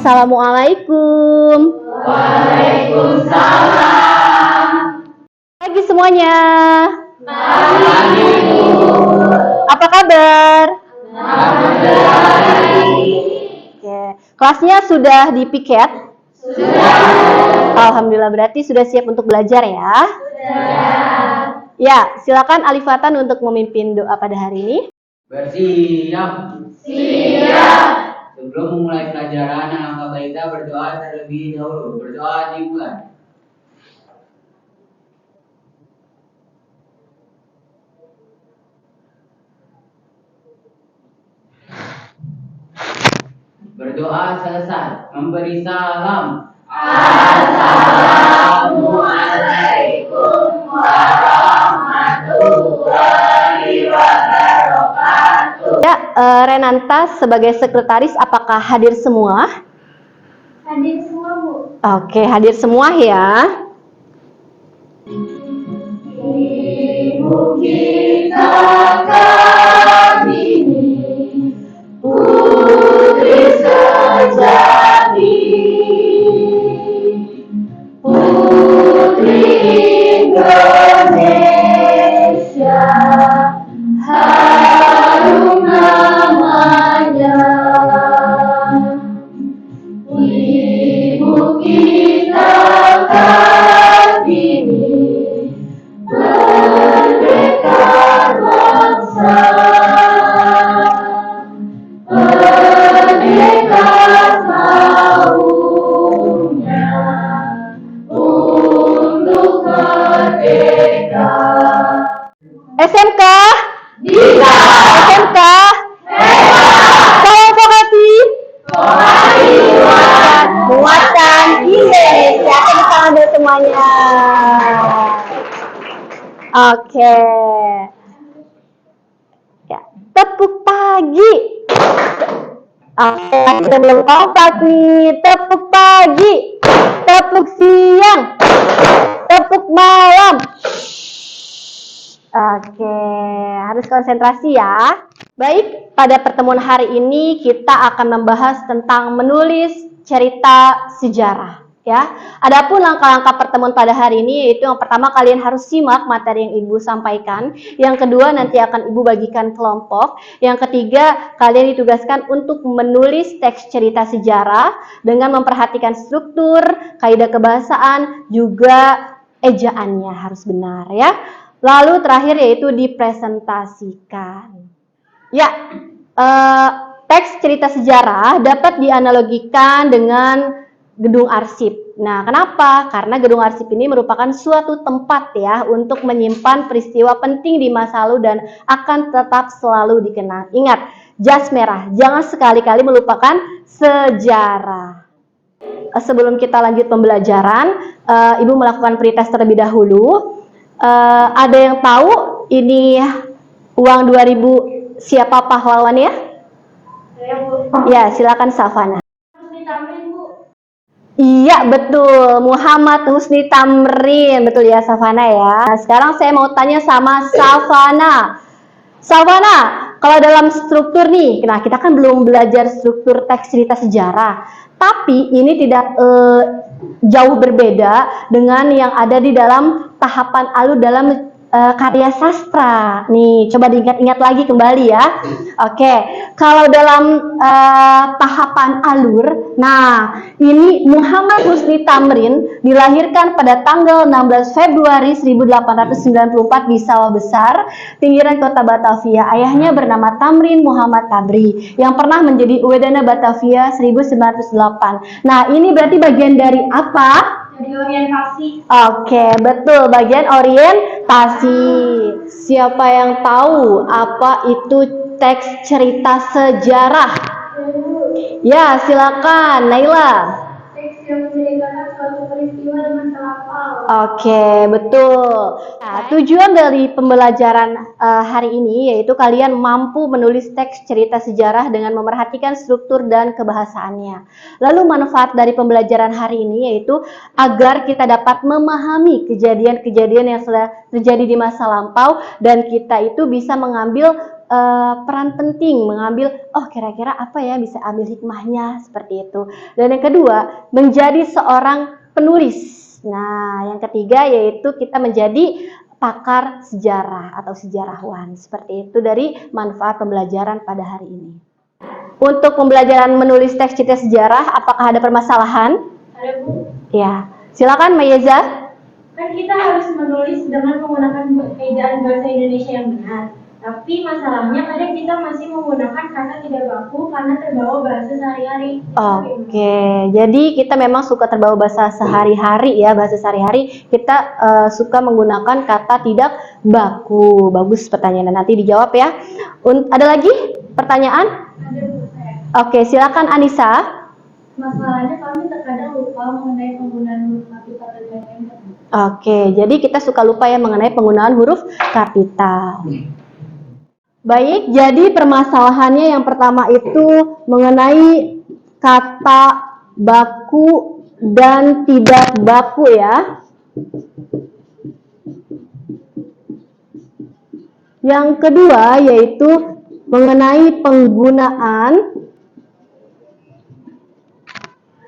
Assalamualaikum. Waalaikumsalam. Pagi semuanya. Pagi, Bu. Apa kabar? Alhamdulillah. Oke. Kelasnya sudah dipiket? Sudah. Alhamdulillah, berarti sudah siap untuk belajar ya? Sudah. Ya, silakan Alifatan untuk memimpin doa pada hari ini. Bersiap. Siap. Sebelum memulai pelajaran, alangkah baiknya berdoa terlebih dahulu. Berdoa dimulai. Berdoa selesai. Memberi salam. Assalamualaikum warahmatullahi wabarakatuh. Ya, Renanta sebagai sekretaris apakah hadir semua? Hadir semua, Bu. Oke, hadir semua ya. Ibu kita Kartini, putri sejati, putri Indonesia, harum namanya. Ibu kita Kartini, merdeka bangsa, merdeka maunya untuk merdeka. SMK? Bisa. SMK? Salam vokasi. Muatan Indonesia. Kita tangan dulu semuanya. Oke. Ya, tepuk pagi. Oke, kita belum kompak nih. Tepuk pagi, tepuk siang, tepuk malam. Oke, harus konsentrasi ya. Baik, pada pertemuan hari ini kita akan membahas tentang menulis cerita sejarah. Ya, adapun langkah-langkah pertemuan pada hari ini yaitu yang pertama kalian harus simak materi yang Ibu sampaikan. Yang kedua nanti akan Ibu bagikan kelompok. Yang ketiga kalian ditugaskan untuk menulis teks cerita sejarah dengan memperhatikan struktur, kaidah kebahasaan, juga ejaannya harus benar ya. Lalu terakhir yaitu dipresentasikan. Ya, teks cerita sejarah dapat dianalogikan dengan gedung arsip. Nah, kenapa? Karena gedung arsip ini merupakan suatu tempat ya untuk menyimpan peristiwa penting di masa lalu dan akan tetap selalu dikenang. Ingat, jas merah, jangan sekali-kali melupakan sejarah. Sebelum kita lanjut pembelajaran, Ibu melakukan pretest terlebih dahulu. Ada yang tahu ini uang 2000 siapa pahlawannya? Ya, silakan Safana. Husni Tamrin, Bu. Iya, betul. Muhammad Husni Tamrin. Betul ya, Safana ya. Nah, sekarang saya mau tanya sama Safana. Safana, kalau dalam struktur nih, nah kita kan belum belajar struktur teks cerita sejarah. Tapi ini tidak jauh berbeda dengan yang ada di dalam tahapan alur dalam karya sastra. Nih, coba diingat-ingat lagi kembali ya. Oke, kalau dalam tahapan alur, nah ini Muhammad Husni Tamrin dilahirkan pada tanggal 16 Februari 1894 di Sawah Besar, pinggiran kota Batavia. Ayahnya bernama Tamrin Muhammad Tabri yang pernah menjadi Wedana Batavia 1908. Nah, ini berarti bagian dari apa? Dari orientasi. Oke, betul, bagian orientasi. Siapa yang tahu apa itu teks cerita sejarah? Ya, silakan, Naila. Teks yang menceritakan suatu peristiwa di masa lampau. Oke, betul. Nah, tujuan dari pembelajaran hari ini yaitu kalian mampu menulis teks cerita sejarah dengan memerhatikan struktur dan kebahasaannya. Lalu manfaat dari pembelajaran hari ini yaitu agar kita dapat memahami kejadian-kejadian yang sudah terjadi di masa lampau dan kita itu bisa mengambil peran penting, mengambil kira-kira apa ya bisa ambil hikmahnya seperti itu. Dan yang kedua, menjadi seorang penulis. Nah, yang ketiga yaitu kita menjadi pakar sejarah atau sejarawan. Seperti itu dari manfaat pembelajaran pada hari ini. Untuk pembelajaran menulis teks cerita sejarah, apakah ada permasalahan? Ada Bu. Ya, silakan Mayeza. Kan kita harus menulis dengan menggunakan ejaan bahasa Indonesia yang benar. Tapi masalahnya kadang kita masih menggunakan kata tidak baku karena terbawa bahasa sehari-hari. Oke, jadi kita memang suka terbawa bahasa sehari-hari ya, bahasa sehari-hari kita suka menggunakan kata tidak baku. Bagus pertanyaannya, nanti dijawab ya. Ada lagi pertanyaan? Ada Bu saya. Oke, silakan Anissa. Masalahnya kami terkadang lupa mengenai penggunaan huruf kapital dan lain-lain. Oke, jadi kita suka lupa ya mengenai penggunaan huruf kapital. Baik, jadi permasalahannya yang pertama itu mengenai kata baku dan tidak baku ya. Yang kedua yaitu mengenai penggunaan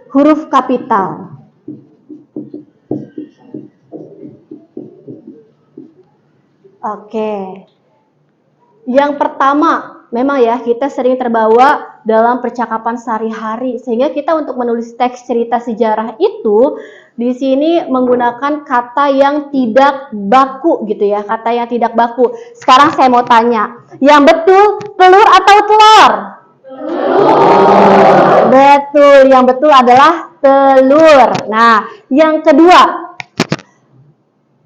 huruf kapital. Oke. Yang pertama, memang ya kita sering terbawa dalam percakapan sehari-hari sehingga kita untuk menulis teks cerita sejarah itu di sini menggunakan kata yang tidak baku gitu ya, kata yang tidak baku. Sekarang saya mau tanya, yang betul telur atau telur? Telur. Betul, yang betul adalah telur. Nah, yang kedua,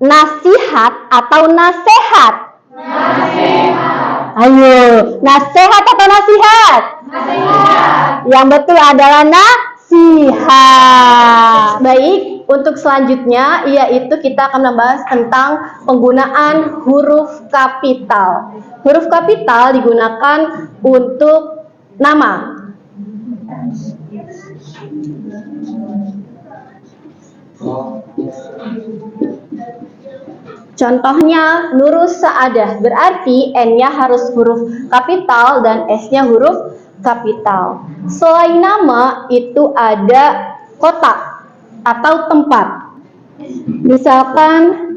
nasihat atau nasehat? Ayo, nasihat atau nasihat? Nasihat. Yang betul adalah nasihat. Baik, untuk selanjutnya yaitu kita akan membahas tentang penggunaan huruf kapital. Huruf kapital digunakan untuk nama. Contohnya Nurus Saadah, berarti N-nya harus huruf kapital dan S-nya huruf kapital. Selain nama itu ada kota atau tempat. Misalkan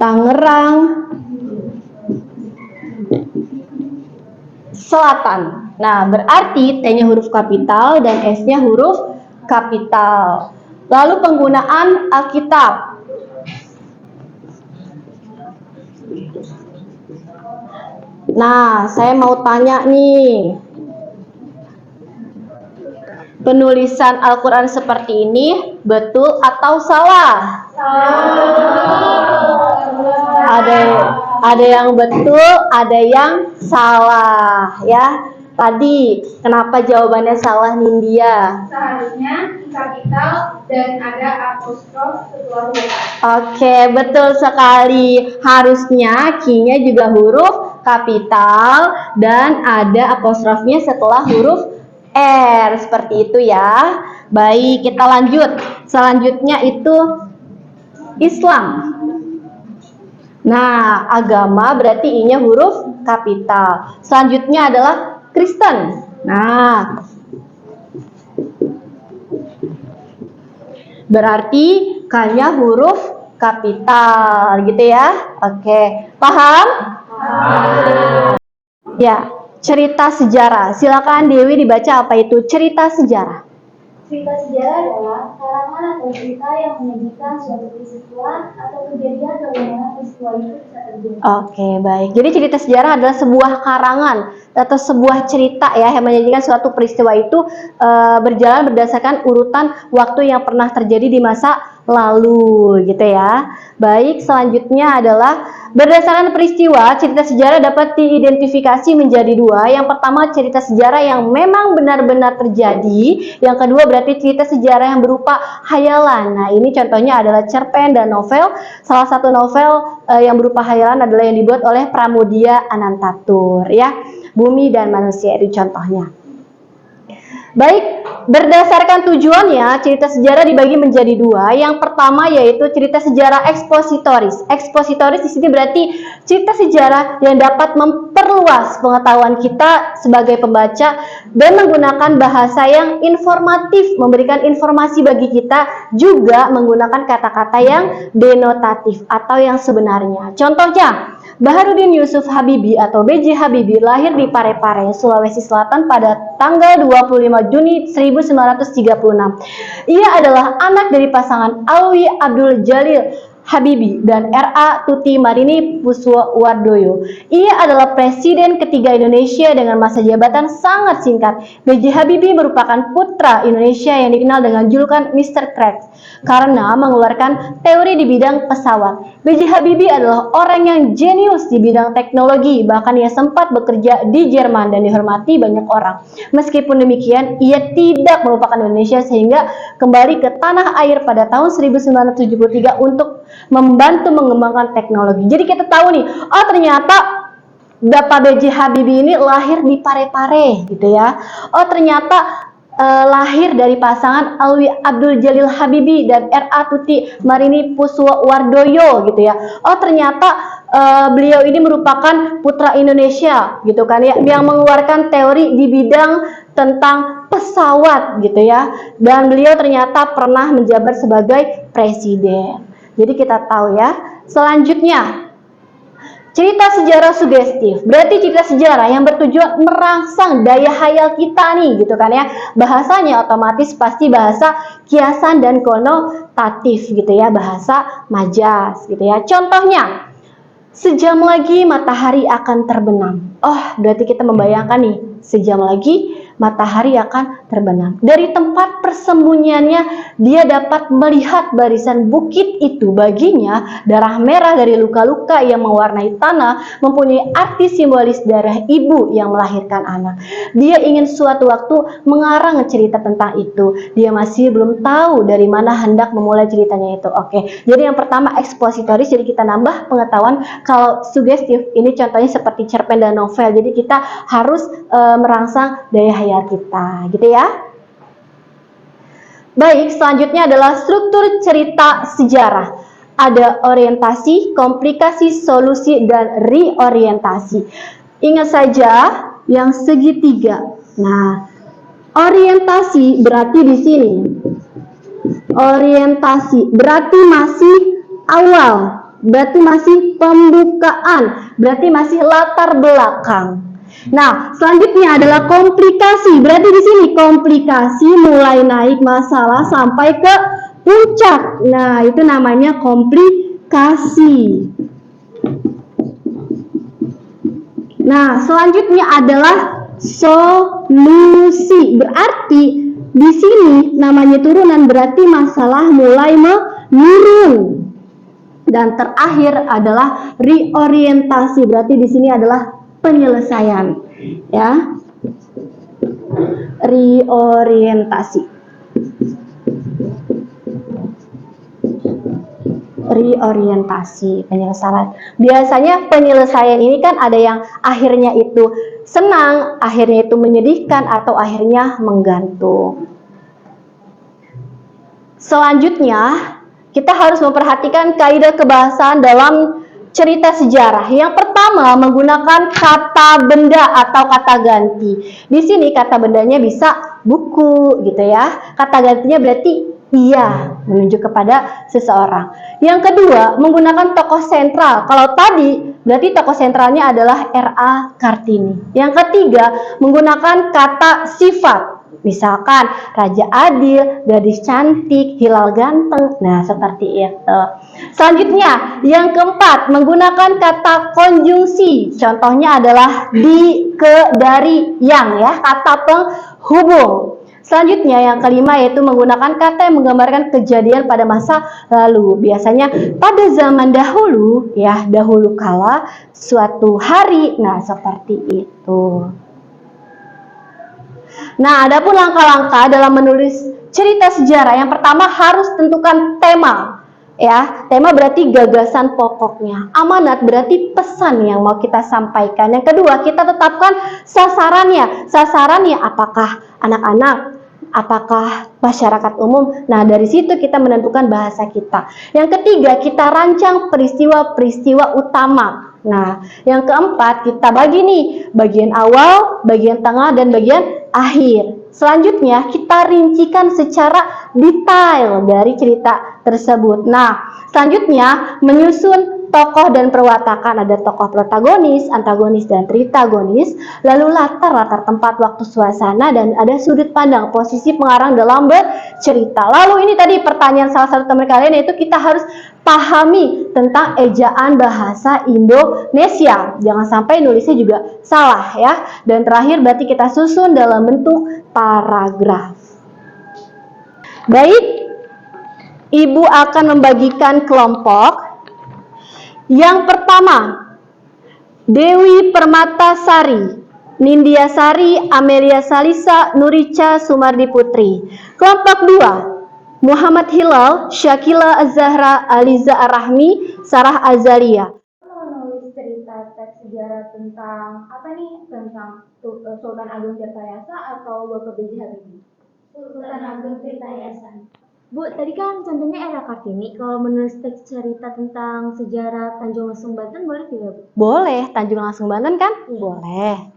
Tangerang Selatan. Nah, berarti T-nya huruf kapital dan S-nya huruf kapital. Lalu penggunaan Alkitab. Nah, saya mau tanya nih. Penulisan Al-Quran seperti ini betul atau salah? Ada yang betul, ada yang salah ya. Tadi kenapa jawabannya salah Nindya? Seharusnya kapital dan ada apostrof setelah huruf. Oke, betul sekali. Harusnya Q-nya juga huruf kapital dan ada apostrofnya setelah huruf R. Seperti itu ya. Baik, kita lanjut. Selanjutnya itu Islam. Nah, agama berarti I-nya huruf kapital. Selanjutnya adalah Kristen. Nah, berarti K-nya huruf kapital gitu ya. Oke, paham? Ya, cerita sejarah. Silakan Dewi dibaca apa itu cerita sejarah. Cerita sejarah adalah karangan atau cerita yang menyajikan suatu peristiwa atau kejadian bagaimana peristiwa itu bisa terjadi. Oke, baik. Jadi cerita sejarah adalah sebuah karangan atau sebuah cerita ya yang menyajikan suatu peristiwa itu berjalan berdasarkan urutan waktu yang pernah terjadi di masa lalu gitu ya. Baik, selanjutnya adalah berdasarkan peristiwa, cerita sejarah dapat diidentifikasi menjadi dua. Yang pertama, cerita sejarah yang memang benar-benar terjadi. Yang kedua, berarti cerita sejarah yang berupa hayalan. Nah, ini contohnya adalah cerpen dan novel. Salah satu novel yang berupa hayalan adalah yang dibuat oleh Pramudia Anantatur, ya. Bumi dan Manusia itu contohnya. Baik, berdasarkan tujuannya, cerita sejarah dibagi menjadi dua. Yang pertama yaitu cerita sejarah ekspositoris. Ekspositoris di sini berarti cerita sejarah yang dapat memperluas pengetahuan kita sebagai pembaca dan menggunakan bahasa yang informatif, memberikan informasi bagi kita, juga menggunakan kata-kata yang denotatif atau yang sebenarnya. Contohnya, Baharudin Yusuf Habibie atau B.J. Habibie lahir di Parepare, Sulawesi Selatan pada tanggal 25 Juni 1936. Ia adalah anak dari pasangan Alwi Abdul Jalil Habibie dan R.A. Tuti Marini Puswowardoyo. Ia adalah presiden ketiga Indonesia dengan masa jabatan sangat singkat. B.J. Habibie merupakan putra Indonesia yang dikenal dengan julukan Mr. Cracks karena mengeluarkan teori di bidang pesawat. B.J. Habibie adalah orang yang jenius di bidang teknologi, bahkan ia sempat bekerja di Jerman dan dihormati banyak orang. Meskipun demikian, ia tidak melupakan Indonesia sehingga kembali ke tanah air pada tahun 1973 untuk membantu mengembangkan teknologi. Jadi kita tahu nih, oh ternyata Bapak B.J. Habibie ini lahir di Parepare gitu ya. Oh ternyata lahir dari pasangan Alwi Abdul Jalil Habibie dan R.A. Tuti Marini Puswowardoyo gitu ya. Oh ternyata beliau ini merupakan putra Indonesia gitu kan ya, yang mengeluarkan teori di bidang tentang pesawat gitu ya. Dan beliau ternyata pernah menjabat sebagai presiden. Jadi kita tahu ya. Selanjutnya, cerita sejarah sugestif. Berarti cerita sejarah yang bertujuan merangsang daya hayal kita nih gitu kan ya. Bahasanya otomatis pasti bahasa kiasan dan konotatif gitu ya, bahasa majas gitu ya. Contohnya, sejam lagi matahari akan terbenam. Oh, berarti kita membayangkan nih, sejam lagi matahari akan terbenam. Dari tempat persembunyiannya, dia dapat melihat barisan bukit itu. Baginya, darah merah dari luka-luka yang mewarnai tanah mempunyai arti simbolis darah ibu yang melahirkan anak. Dia ingin suatu waktu mengarang cerita tentang itu. Dia masih belum tahu dari mana hendak memulai ceritanya itu. Oke, jadi yang pertama ekspositoris, jadi kita nambah pengetahuan. Kalau sugestif, ini contohnya seperti cerpen dan novel. Jadi kita harus merangsang daya hayal kita, gitu ya. Baik, selanjutnya adalah struktur cerita sejarah. Ada orientasi, komplikasi, solusi, dan reorientasi. Ingat saja yang segitiga. Nah, orientasi berarti di sini. Orientasi berarti masih awal, berarti masih pembukaan, berarti masih latar belakang. Nah, selanjutnya adalah komplikasi. Berarti di sini komplikasi mulai naik masalah sampai ke puncak. Nah, itu namanya komplikasi. Nah, selanjutnya adalah solusi. Berarti di sini namanya turunan, berarti masalah mulai menurun. Dan terakhir adalah reorientasi. Berarti di sini adalah penyelesaian, ya. Reorientasi. Reorientasi, penyelesaian. Biasanya penyelesaian ini kan ada yang akhirnya itu senang, akhirnya itu menyedihkan, atau akhirnya menggantung. Selanjutnya, kita harus memperhatikan kaidah kebahasaan dalam cerita sejarah. Yang pertama, menggunakan kata benda atau kata ganti. Di sini kata bendanya bisa buku gitu ya. Kata gantinya berarti ia, menunjuk kepada seseorang. Yang kedua, menggunakan tokoh sentral. Kalau tadi berarti tokoh sentralnya adalah R.A. Kartini. Yang ketiga, menggunakan kata sifat. Misalkan Raja Adil, gadis cantik, hilal ganteng. Nah, seperti itu. Selanjutnya, yang keempat, menggunakan kata konjungsi. Contohnya adalah di, ke, dari, yang ya, kata penghubung. Selanjutnya yang kelima yaitu menggunakan kata yang menggambarkan kejadian pada masa lalu. Biasanya pada zaman dahulu, ya dahulu kala, suatu hari. Nah, seperti itu. Nah, adapun langkah-langkah dalam menulis cerita sejarah. Yang pertama harus tentukan tema. Ya, tema berarti gagasan pokoknya. Amanat berarti pesan yang mau kita sampaikan. Yang kedua, kita tetapkan sasarannya. Sasarannya apakah anak-anak, apakah masyarakat umum. Nah, dari situ kita menentukan bahasa kita. Yang ketiga, kita rancang peristiwa-peristiwa utama. Nah, yang keempat, kita bagi nih, bagian awal, bagian tengah, dan bagian akhir. Selanjutnya, kita rincikan secara detail dari cerita tersebut. Nah, selanjutnya, menyusun tokoh dan perwatakan. Ada tokoh protagonis, antagonis, dan tritagonis. Lalu latar tempat, waktu, suasana, dan ada sudut pandang, posisi pengarang dalam bercerita. Lalu ini tadi pertanyaan salah satu teman kalian, yaitu kita harus pahami tentang ejaan bahasa Indonesia. Jangan sampai nulisnya juga salah ya. Dan terakhir berarti kita susun dalam bentuk paragraf. Baik, Ibu akan membagikan kelompok. Yang pertama, Dewi Permatasari, Nindya Sari, Amelia Salisa, Nurica Sumardi Putri. Kelompok 2, Muhammad Hilal, Syakila Az-Zahra, Aliza Ar-Rahmi, Sarah Azalia. Menulis cerita teks sejarah tentang apa nih? Tentang Sultan Agung Tirtayasa atau Bapak B.J. Habibie? Sultan Agung Tirtayasa. Bu, tadi kan contohnya era Kartini. Kalau menulis teks cerita tentang sejarah Tanjung Lesung Banten boleh tidak, Bu? Boleh, Tanjung Lesung Banten kan? Boleh.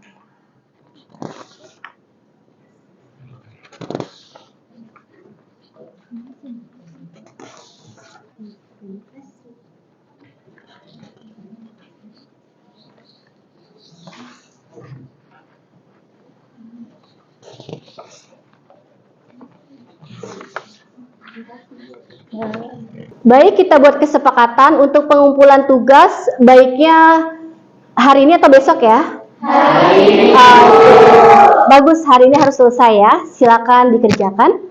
Baik, kita buat kesepakatan untuk pengumpulan tugas, baiknya hari ini atau besok ya? Hari ini. Bagus, hari ini harus selesai ya. Silakan dikerjakan.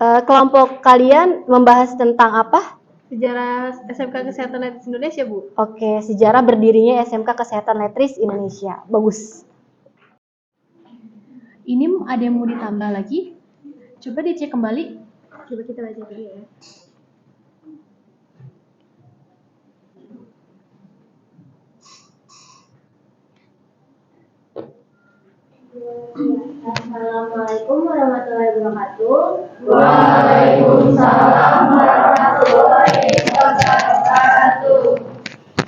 Kelompok kalian membahas tentang apa? Sejarah SMK Kesehatan Letris Indonesia, Bu. Oke, sejarah berdirinya SMK Kesehatan Letris Indonesia. Bagus. Ini ada yang mau ditambah lagi? Coba dicek kembali. Coba kita baca dulu ya. Assalamualaikum warahmatullahi wabarakatuh. Waalaikumsalam warahmatullahi wabarakatuh.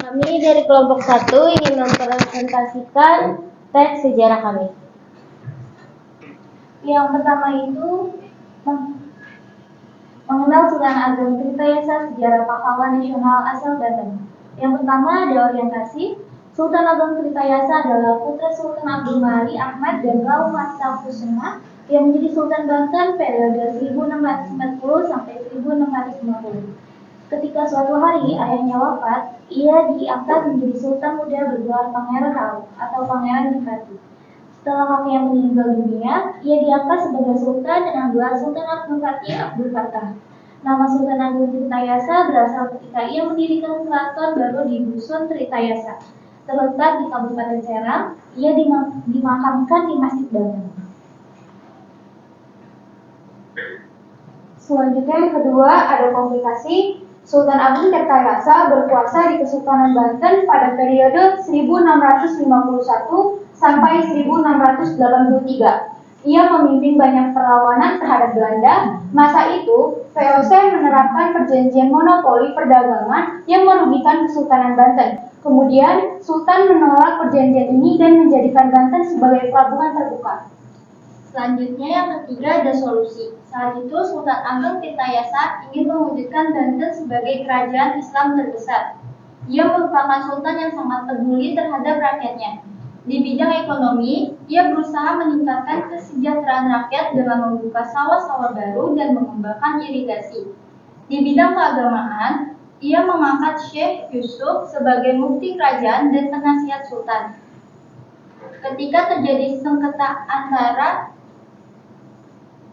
Kami dari kelompok 1 ingin mempresentasikan teks sejarah kami. Yang pertama itu mengenal Sultan Agung Tirtayasa, sejarah pahlawan nasional asal Banten. Yang pertama ada orientasi. Sultan Agung Tirtayasa adalah putra Sultan Abdul Malik Ahmad dan Rau Masta Kusuma yang menjadi Sultan Banten periode 1640 sampai 1650. Ketika suatu hari ayahnya wafat, ia diangkat menjadi Sultan muda bergelar Pangeran Rau atau Pangeran Ningrat. Setelah kakeknya meninggal dunia, ia diangkat sebagai Sultan dengan gelar Sultan Abdul Fatih Abdul Fattah. Nama Sultan Agung Tirtayasa berasal ketika ia mendirikan keraton baru di Dusun Tirtayasa, terletak di Kabupaten Serang. Ia dimakamkan di Masjid Banten. Selanjutnya yang kedua ada komplikasi. Sultan Agung Tirtayasa berkuasa di Kesultanan Banten pada periode 1651 sampai 1683. Ia memimpin banyak perlawanan terhadap Belanda. Masa itu, VOC menerapkan perjanjian monopoli perdagangan yang merugikan Kesultanan Banten. Kemudian, Sultan menolak perjanjian ini dan menjadikan Banten sebagai pelabuhan terbuka. Selanjutnya yang ketiga ada solusi. Saat itu Sultan Ageng Tirtayasa ingin mewujudkan Banten sebagai kerajaan Islam terbesar. Ia merupakan sultan yang sangat peduli terhadap rakyatnya. Di bidang ekonomi, ia berusaha meningkatkan kesejahteraan rakyat dengan membuka sawah-sawah baru dan mengembangkan irigasi. Di bidang keagamaan, ia mengangkat Syekh Yusuf sebagai mufti kerajaan dan penasihat sultan. Ketika terjadi sengketa antara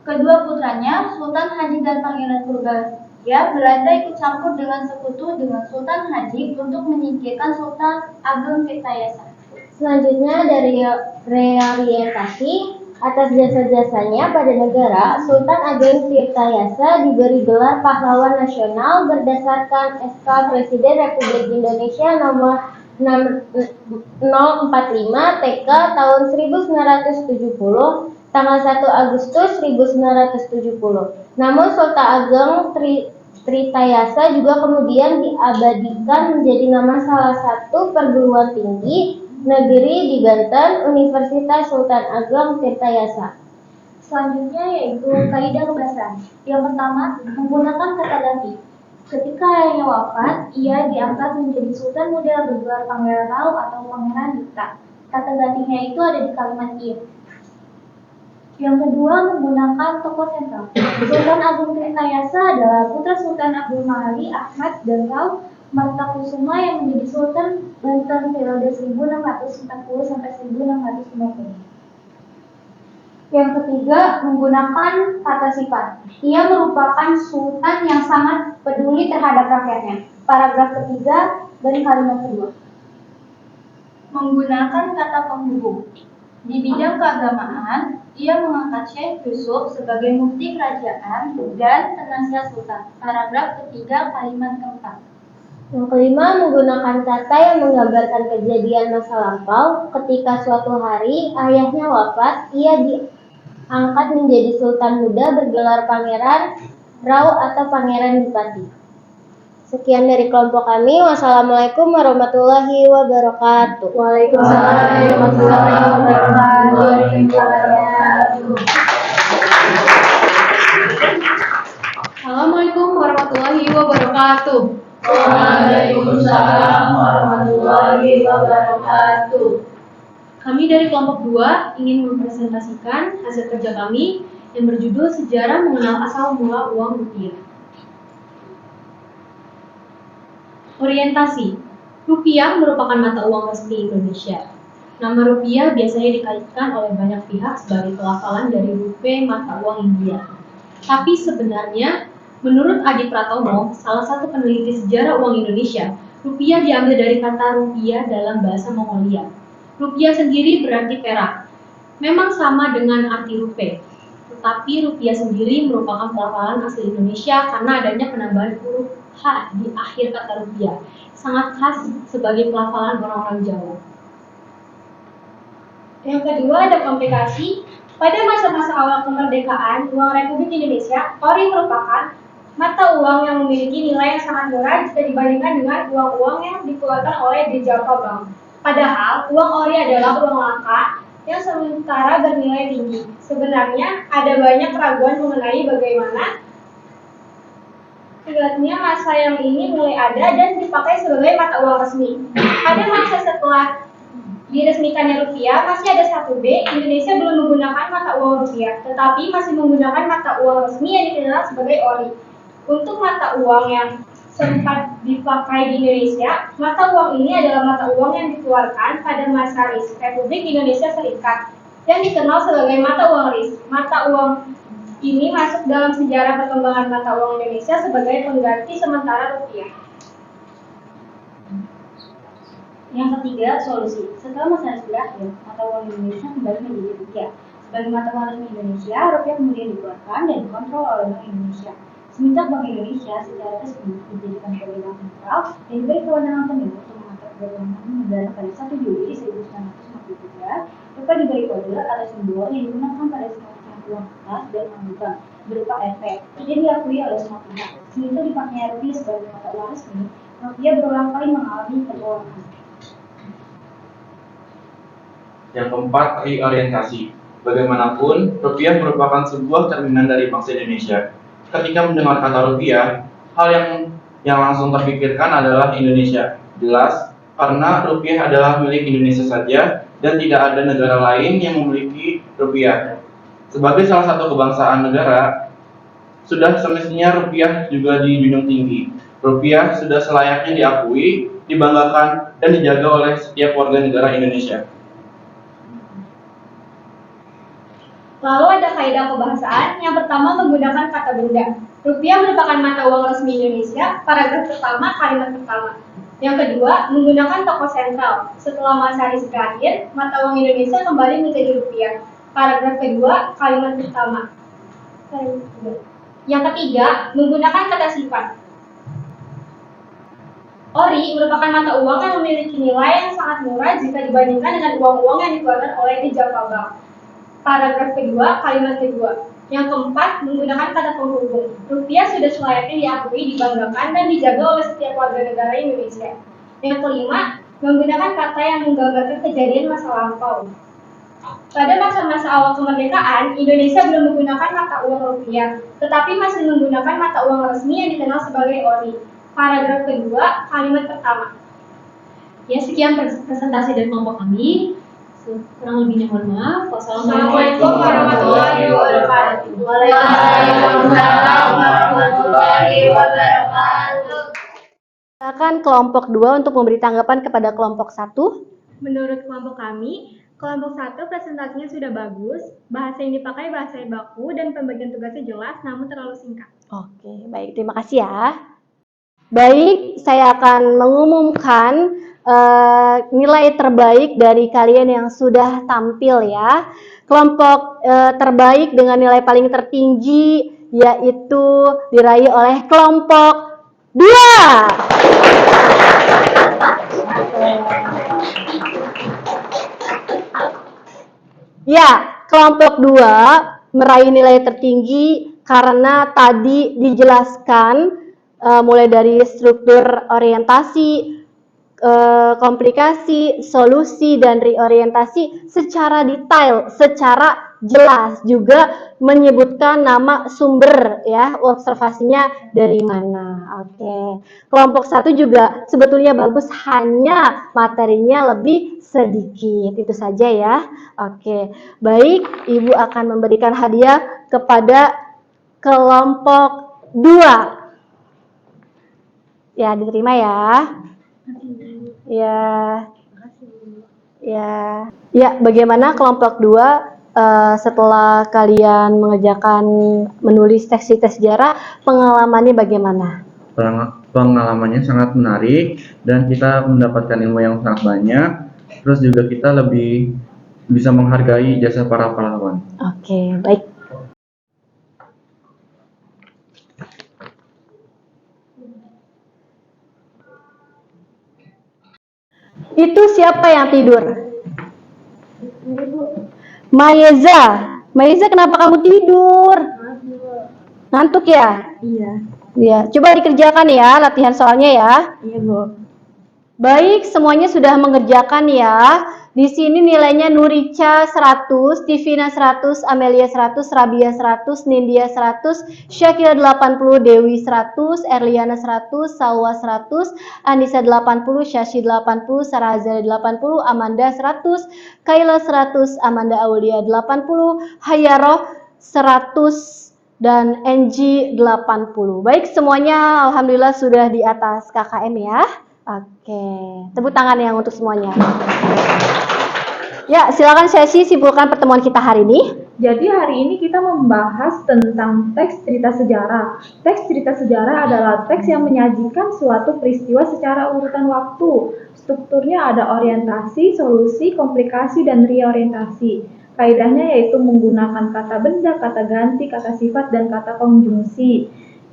kedua putranya, Sultan Haji dan Pangeran Purbaya, Belanda ikut campur dengan sekutu dengan Sultan Haji untuk menyingkirkan Sultan Ageng Tirtayasa. Selanjutnya dari reorientasi atas jasa-jasanya pada negara, Sultan Ageng Tirtayasa diberi gelar pahlawan nasional berdasarkan SK Presiden Republik Indonesia nomor 045 TK tahun 1970 tanggal 1 Agustus 1970. Namun Sultan Ageng Tirtayasa juga kemudian diabadikan menjadi nama salah satu perguruan tinggi negeri di Banten, Universitas Sultan Ageng Tirtayasa. Selanjutnya yaitu kaidah kebasan. Yang pertama, menggunakan kata ganti. Ketika ayahnya wafat, ia diangkat menjadi sultan muda bergelar Pangeran Rau atau Pangeran Dipta. Kata gantinya itu ada di kalimat "ir". Yang kedua, menggunakan tokoh sentral. Sultan Agung Tirtayasa adalah putra Sultan Abdul Malik Ahmad dan Rau Martakusuma yang menjadi Sultan Banten periode 1640 sampai 1650. Yang ketiga, menggunakan kata sifat. Ia merupakan sultan yang sangat peduli terhadap rakyatnya. Paragraf ketiga dan kalimat kedua. Menggunakan kata penghubung. Di bidang keagamaan, ia mengangkat Syekh Yusuf sebagai mufti kerajaan dan penasihat sultan. Paragraf ketiga kalimat keempat. Yang kelima, menggunakan kata yang menggambarkan kejadian masa lampau. Ketika suatu hari ayahnya wafat, ia diangkat menjadi sultan muda bergelar Pangeran Rau atau Pangeran Dipati. Sekian dari kelompok kami. Wassalamualaikum warahmatullahi wabarakatuh. Waalaikumsalam warahmatullahi wabarakatuh. Assalamualaikum warahmatullahi wabarakatuh. Waalaikumsalam warahmatullahi wabarakatuh. Kami dari kelompok 2 ingin mempresentasikan hasil kerja kami yang berjudul Sejarah Mengenal Asal Mula Uang Rupiah. Orientasi. Rupiah merupakan mata uang resmi Indonesia. Nama rupiah biasanya dikaitkan oleh banyak pihak sebagai pelafalan dari rupiah mata uang India. Tapi sebenarnya, menurut Adi Pratomo, salah satu peneliti sejarah uang Indonesia, rupiah diambil dari kata rupiah dalam bahasa Mongolia. Rupiah sendiri berarti perak. Memang sama dengan arti rupiah, tetapi rupiah sendiri merupakan pelafalan asli Indonesia karena adanya penambahan huruf H di akhir kata rupiah, sangat khas sebagai pelafalan orang-orang Jawa. Yang kedua ada komplikasi. Pada masa-masa awal kemerdekaan uang Republik Indonesia, ori merupakan mata uang yang memiliki nilai yang sangat murah jika dibandingkan dengan uang-uang yang dikeluarkan oleh The Java Bank. Padahal uang ori adalah uang langka yang sementara bernilai tinggi. Sebenarnya ada banyak keraguan mengenai bagaimana Sebenarnya masa yang ini mulai ada dan dipakai sebagai mata uang resmi. Pada masa setelah diresmikannya rupiah, masih ada 1B, Indonesia belum menggunakan mata uang rupiah, tetapi masih menggunakan mata uang resmi yang dikenal sebagai ori. Untuk mata uang yang sempat dipakai di Indonesia, mata uang ini adalah mata uang yang dikeluarkan pada masa RIS, Republik Indonesia Serikat, yang dikenal sebagai mata uang RIS. Mata uang ini masuk dalam sejarah perkembangan mata uang Indonesia sebagai pengganti sementara rupiah. Yang ketiga, solusi. Setelah masa RIS berakhir, mata uang Indonesia kembali menjadi rupiah. Sebagai mata uang resmi Indonesia, rupiah kemudian dikeluarkan dan dikontrol oleh Bank Indonesia. Semenjak Bank Indonesia secara resmi dijadikan sebagai bank sentral dan diberi kewenangan penuh untuk mengatur Berlangsung negara pada 1 Juli 1943, rupiah diberi kode atau simbol yang digunakan pada semacam uang kertas dan uang bukan berupa efek. Ini diakui oleh semua pihak. Sehingga dipakai rupiah sebagai mata uang resmi, rupiah berulang kali mengalami penurunan. Yang keempat, reorientasi. Bagaimanapun, rupiah merupakan sebuah cerminan dari bangsa Indonesia. Ketika mendengar kata rupiah, hal yang langsung terpikirkan adalah Indonesia. Jelas, karena rupiah adalah milik Indonesia saja dan tidak ada negara lain yang memiliki rupiah. Sebagai salah satu kebangsaan negara, sudah semestinya rupiah juga dijunjung tinggi. Rupiah sudah selayaknya diakui, dibanggakan, dan dijaga oleh setiap warga negara Indonesia. Lalu ada kaidah kebahasaan. Yang pertama menggunakan kata benda. Rupiah merupakan mata uang resmi Indonesia. Paragraf pertama, kalimat pertama. Yang kedua, menggunakan tokoh sentral. Setelah masa Haris berakhir, mata uang Indonesia kembali menjadi rupiah. Paragraf kedua, kalimat pertama. Yang ketiga, menggunakan kata sifat. Ori merupakan mata uang yang memiliki nilai yang sangat murah jika dibandingkan dengan uang-uang yang dikeluarkan oleh di Java Bank. Paragraf kedua, kalimat kedua. Yang keempat, menggunakan kata penghubung. Rupiah sudah selayaknya diakui, dibanggakan, dan dijaga oleh setiap warga negara Indonesia. Yang kelima, menggunakan kata yang menggambarkan kejadian masa lampau. Pada masa-masa awal kemerdekaan, Indonesia belum menggunakan mata uang rupiah, tetapi masih menggunakan mata uang resmi yang dikenal sebagai ori. Paragraf kedua, kalimat pertama. Ya, sekian presentasi dari kelompok kami. Kurang lebihnya mohon maaf. Wassalamualaikum warahmatullahi wabarakatuh. Waalaikumsalam warahmatullahi wabarakatuh. Silakan kelompok 2 untuk memberi tanggapan kepada kelompok 1. Menurut kelompok kami, kelompok 1 presentasinya sudah bagus, bahasa yang dipakai bahasa yang baku, dan pembagian tugasnya jelas namun terlalu singkat. Oke, baik. Terima kasih ya. Baik, saya akan mengumumkan nilai terbaik dari kalian yang sudah tampil ya. Kelompok terbaik dengan nilai paling tertinggi yaitu diraih oleh kelompok 2. Ya, kelompok 2 meraih nilai tertinggi karena tadi dijelaskan mulai dari struktur orientasi, komplikasi, solusi, dan reorientasi secara detail, secara jelas, juga menyebutkan nama sumber ya, observasinya dari mana. Oke. Kelompok 1 juga sebetulnya bagus, hanya materinya lebih sedikit. Itu saja ya. Oke. Baik, Ibu akan memberikan hadiah kepada kelompok 2. Ya, diterima ya. Ya. Ya. Ya, bagaimana kelompok 2 setelah kalian mengerjakan menulis teks-teks sejarah, pengalamannya bagaimana? Pengalamannya sangat menarik dan kita mendapatkan ilmu yang sangat banyak. Terus juga kita lebih bisa menghargai jasa para pahlawan. Oke, baik. Itu siapa yang tidur? Mayeza. Mayeza, kenapa kamu tidur? Ngantuk ya? Iya. Ya, coba dikerjakan ya latihan soalnya ya. Iya, Bu. Baik, semuanya sudah mengerjakan ya. Di sini nilainya Nurica 100, Tivina 100, Amelia 100, Rabia 100, Nindya 100, Syakira 80, Dewi 100, Erliana 100, Salwa 100, Anissa 80, Syashi 80, Sarah Azali 80, Amanda 100, Kaila 100, Amanda Aulia 80, Hayaroh 100, dan NG 80. Baik, semuanya alhamdulillah sudah di atas KKM ya. Oke, tepuk tangan yang untuk semuanya. Ya, silakan sesi simpulkan pertemuan kita hari ini. Jadi hari ini kita membahas tentang teks cerita sejarah. Teks cerita sejarah adalah teks yang menyajikan suatu peristiwa secara urutan waktu. Strukturnya ada orientasi, solusi, komplikasi, dan reorientasi. Kaidahnya yaitu menggunakan kata benda, kata ganti, kata sifat, dan kata konjungsi.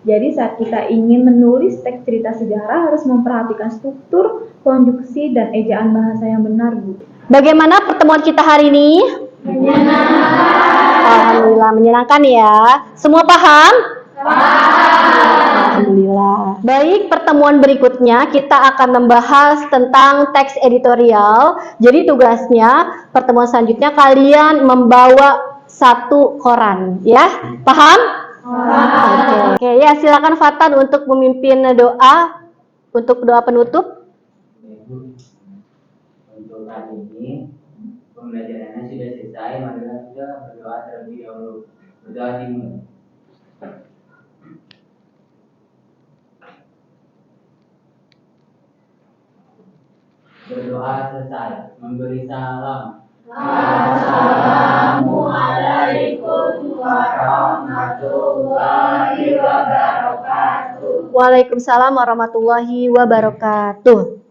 Jadi saat kita ingin menulis teks cerita sejarah harus memperhatikan struktur, konjuksi, dan ejaan bahasa yang benar, Bu. Bagaimana pertemuan kita hari ini? Alhamdulillah menyenangkan ya. Semua paham? Alhamdulillah. Baik, pertemuan berikutnya kita akan membahas tentang teks editorial. Jadi tugasnya pertemuan selanjutnya kalian membawa satu koran, ya. Paham? Oke, ya silakan Fatan untuk memimpin doa untuk doa penutup. Untuk hari ini pembelajarannya sudah selesai, marilah kita berdoa terlebih dahulu. Berdoa dimulai. Berdoa selesai, memberi salam. Assalamualaikum warahmatullahi wabarakatuh. Waalaikumsalam warahmatullahi wabarakatuh.